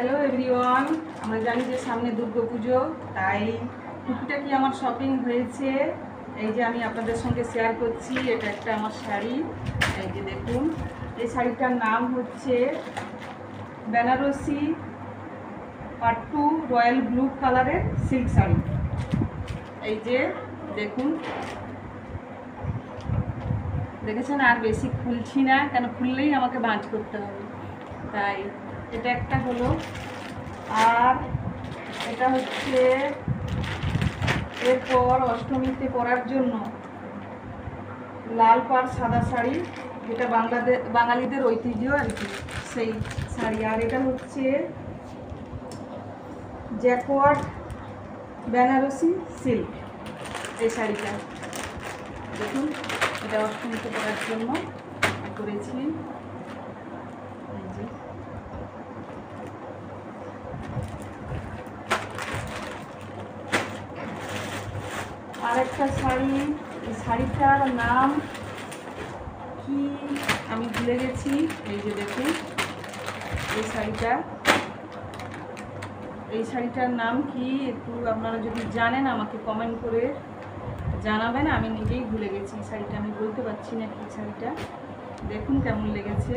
Hello everyone, আমরা জানি যে সামনে দুর্গাপুজো, তাই টুকিটাকি আমার শপিং হয়েছে। এই যে আমি আপনাদের সঙ্গে শেয়ার করছি। এটা একটা আমার শাড়ি, এই যে দেখুন। এই শাড়িটার নাম হচ্ছে বেনারসি পাট্টু রয়্যাল ব্লু কালারের সিল্ক শাড়ি। এই যে দেখুন, দেখেছেন? আর বেশি খুলছি না, কেন খুললেই আমাকে ভাঁজ করতে হবে, তাই এটা একটা হলো। আর এটা হচ্ছে এরপর অষ্টমীতে পরার জন্য লাল পাড় সাদা শাড়ি, যেটা বাঙালিদের ঐতিহ্য আর কি, সেই শাড়ি। আর এটা হচ্ছে জ্যাকওয়ার্ড বেনারসি সিল্ক, এই শাড়িটা দেখুন। এটা অষ্টমীতে পরার জন্য করেছি। এই যে আরেকটা শাড়ি, এই শাড়িটার নাম কি আমি ভুলে গেছি। এই যে দেখুন এই শাড়িটার নাম কি, একটু আপনারা যদি জানেন আমাকে কমেন্ট করে জানাবেন। আমি নিজেই ভুলে গেছি শাড়িটা, আমি বলতে পারছি না কি শাড়িটা। দেখুন কেমন লেগেছে,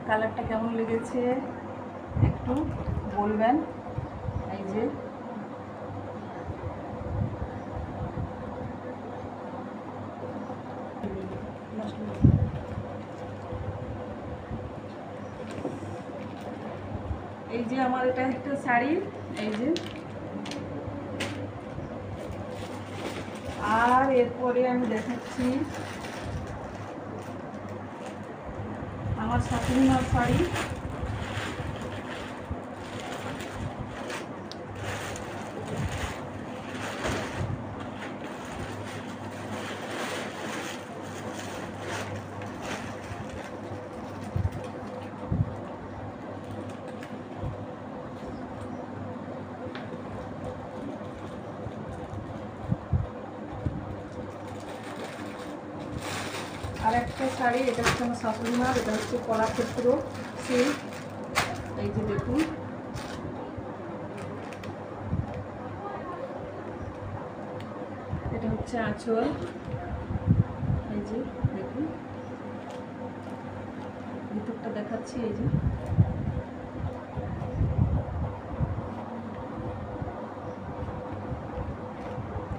কালারটা কেমন লেগেছে একটু বলবেন। এই যে এই যে আমার এটা একটা শাড়ি, এই যে। আর এরপরে আমি দেখাচ্ছি আমার শাশুড়ি মার শাড়ি। আর একটা শাড়ি, এটা হচ্ছে আমার শাশুড়ি মার, এটা হচ্ছে কলাক্ষেত্র সিল্ক। এই যে দেখুন, এটা হচ্ছে আঁচল। এই যে দেখুন, ভিতরটা দেখাচ্ছি। এই যে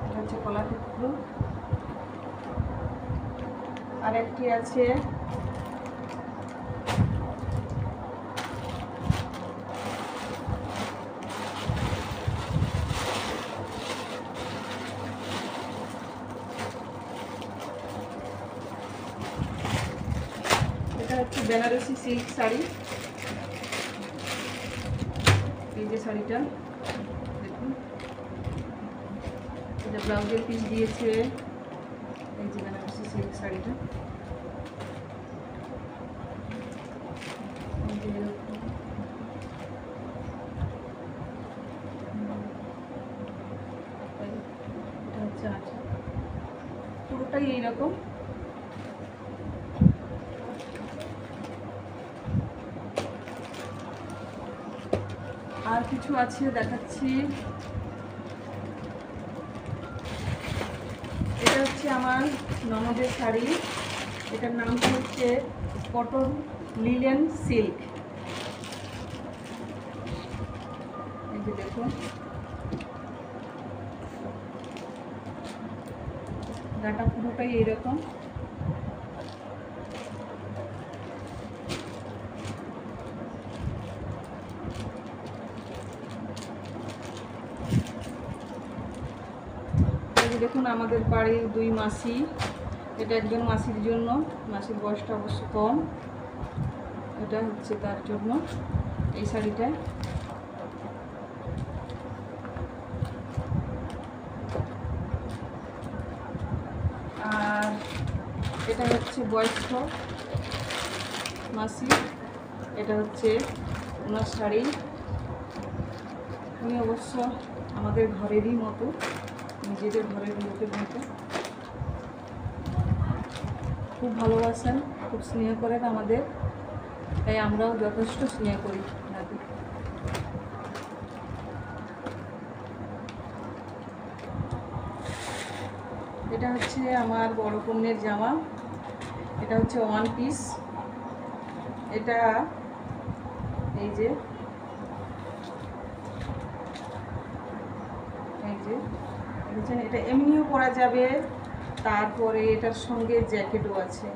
এটা হচ্ছে কলাক্ষেত্র। আর একটি আছে এটা হচ্ছে বেনারসি সিল্ক শাড়ি। এই যে শাড়িটা দেখুন, এটা ব্লাউজের পিস দিয়েছে। এই যে বেনারসি সিল্ক শাড়িটা, এটা হচ্ছে আঁচল, পুরোটাই এইরকম। আর কিছু আছে দেখাচ্ছি। এটা হচ্ছে আমার ননদের শাড়ি, এটার নামটা হচ্ছে কটন লিলেন সিল্ক। এই যে দেখুন, গাটা পুরোটাই এইরকম। দেখুন আমাদের বাড়ির দুই মাসি, এটা একজন মাসির জন্য, মাসির বয়সটা অবশ্য কম, এটা হচ্ছে তার জন্য এই শাড়িটা। আর এটা হচ্ছে বয়স্ক মাসি, এটা হচ্ছে ওনার শাড়ি। উনি অবশ্য আমাদের ঘরেরই মতো, নিজেদের ঘরের লোকের মতো, খুব ভালোবাসেন। খুব স্নেহ করেন আমাদের, তাই আমরাও যথেষ্ট স্নেহ করি ওনাকে। এটা হচ্ছে আমার বড় কন্যের জামা, এটা হচ্ছে ওয়ান পিস। এটা এই যে দেখছেন, এটা এমনিও পরা যাবে, তারপরে এটার সঙ্গে জ্যাকেটও আছে,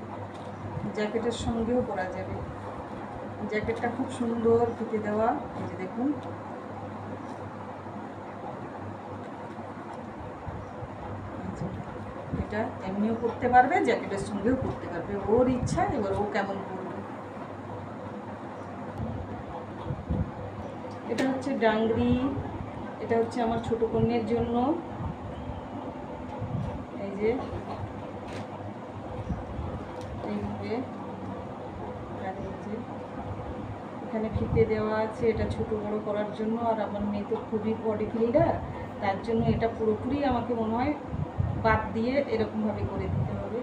জ্যাকেটের সঙ্গেও পরা যাবে। জ্যাকেটটা খুব সুন্দর ফিতে দেওয়া, এই যে দেখুন। এটা এমনিও পরতে পারবে, জ্যাকেটের সঙ্গেও পরতে পারবে, ওর ইচ্ছা, এবার ও কেমন পরবে। এটা হচ্ছে ডাংরি, এটা হচ্ছে আমার ছোট কন্যের জন্য। এই যে এইভাবে এখানে ফিতে দেওয়া আছে, এটা ছোট বড় করার জন্য। আর আমার মেয়ে তো খুবই বডি বিল্ডার, তার জন্য এটা পুরোপুরি আমাকে মনে হয় বাদ দিয়ে এরকমভাবে করে দিতে হবে।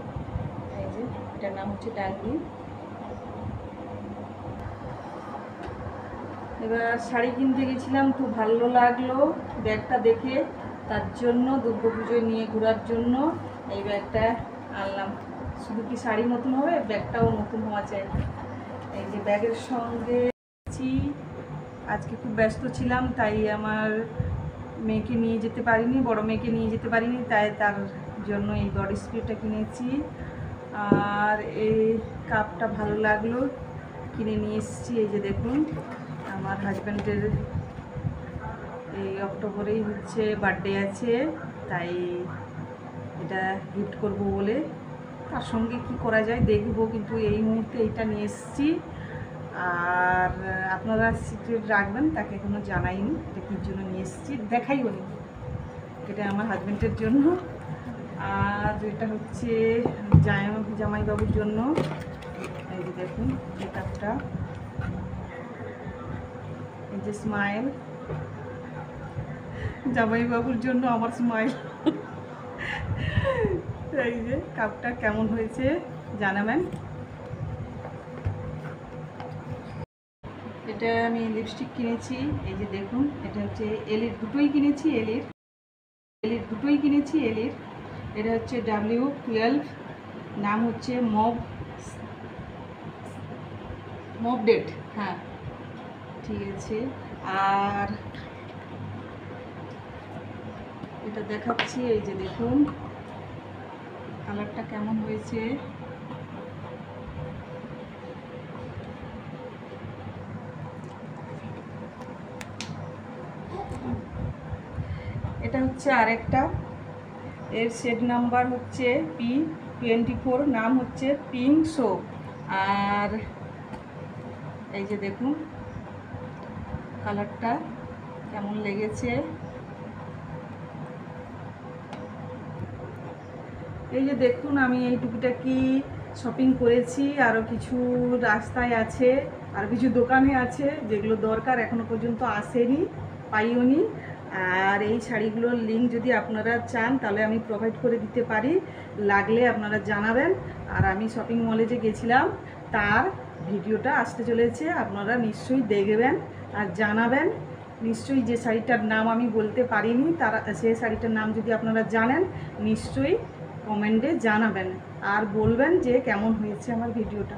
এই যে এটার নাম হচ্ছে ডাংরি। এবার শাড়ি কিনতে গেছিলাম, খুব ভালো লাগলো ব্যাগটা দেখে, তার জন্য দুর্গাপুজোয় নিয়ে ঘোরার জন্য এই ব্যাগটা আনলাম। শুধু কি শাড়ি নতুন হবে, ব্যাগটাও নতুন হওয়া চাই। এই যে ব্যাগের সঙ্গে আজকে খুব ব্যস্ত ছিলাম, তাই আমার মেয়েকে নিয়ে যেতে পারিনি, বড় মেয়েকে নিয়ে যেতে পারিনি, তাই তার জন্য এই বডি স্প্রেটা কিনেছি। আর এই কাপটা ভালো লাগলো, কিনে নিয়ে এসেছি। এই যে দেখুন, আমার হাজব্যান্ডের এই অক্টোবরেই হচ্ছে বার্থডে আছে, তাই এটা গিফট করব বলে। তার সঙ্গে কি করা যায় দেখব, কিন্তু এই মুহূর্তে এইটা নিয়ে এসেছি। আর আপনারা সিক্রেট রাখবেন, তাকে এখনও জানাইনি এটা কী জন্য নিয়ে এসেছি, দেখাইও নি। এটা আমার হাজব্যান্ডের জন্য। আর এটা হচ্ছে জামাইবাবুর জন্য। এই যে দেখুন এই কাপটা, এই যে স্মাইল, জামাইবাবুর জন্য আমার স্মাইল। এই যে কাপটা কেমন হয়েছে জানাবেন। এটা আমি লিপস্টিক কিনেছি, এই যে দেখুন, এটা হচ্ছে এলির, দুটোই কিনেছি এলির দুটোই কিনেছি এলির। এটা হচ্ছে W12, নাম হচ্ছে মব ডেট, হ্যাঁ ঠিক আছে। আর এটা দেখাচ্ছি, এই যে দেখুন কালারটা কেমন হয়েছে। এটা হচ্ছে আরেকটা, এর শেড নাম্বার হচ্ছে P24, নাম হচ্ছে পিঙ্ক শো। আর এই যে দেখুন কালারটা কেমন লেগেছে। এই যে দেখুন, আমি এই টুপিটাকি শপিং করেছি, আরও কিছু রাস্তায় আছে, আর কিছু দোকানে আছে, যেগুলো দরকার এখনো পর্যন্ত আসেনি, পাইও নি। আর এই শাড়িগুলোর লিঙ্ক যদি আপনারা চান তাহলে আমি প্রোভাইড করে দিতে পারি, লাগলে আপনারা জানাবেন। আর আমি শপিং মলে যে গেছিলাম তার ভিডিওটা আসতে চলেছে, আপনারা নিশ্চয়ই দেখবেন আর জানাবেন। নিশ্চয়ই যে শাড়িটার নাম আমি বলতে পারিনি, তারা সেই শাড়িটার নাম যদি আপনারা জানেন নিশ্চয়ই কমেন্টে জানাবেন, আর বলবেন যে কেমন হয়েছে আমার ভিডিওটা।